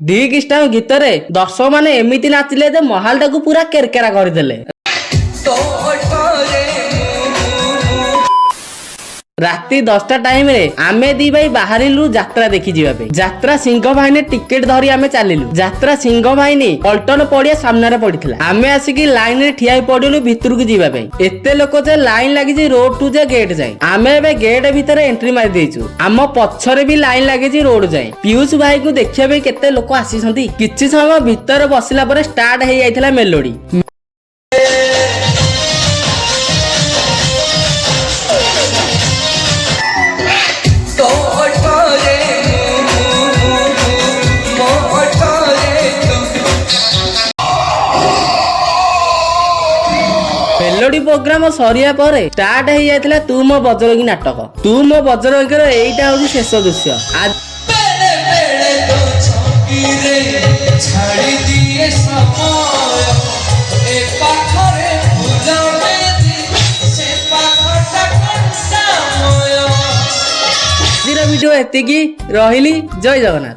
डिग star गीत रे दर्शक माने एमिति नाचिले जे महाल टाकू पूरा केरकेरा करदेले। राति 10टा टाइम रे आमे दी भाई बाहरिलु यात्रा देखि जिबा पे। यात्रा सिंह भाईने टिकेट धरी आमे चालिलु। यात्रा सिंह भाईनी पल्टन पड़िया सामने रे पड़िथिला। आमे आसिकी लाइन रे ठिया पड़िलु भितर को जिबा पे। एते लोक जे लाइन लागि जे रोड टू जे गेट जाय। आमे बे गेट भीतर एंट्री मार देइछु। आम पछरे भी लाइन लागि जे रोड जाय। पीयूष भाई को देखिया पे केते लोक आसीसंती। किछि समय भीतर बसिला परे स्टार्ट हे जाइथिला मेलोडी। मेलोडी प्रोग्राम सरिया पर स्टार्ट हो जाता तू मो बजरंगी नाटक। तू मो बजरंगी एटा हूँ शेष दृश्य। आज वीडियो एतिकी रहिली। जय जगन्नाथ।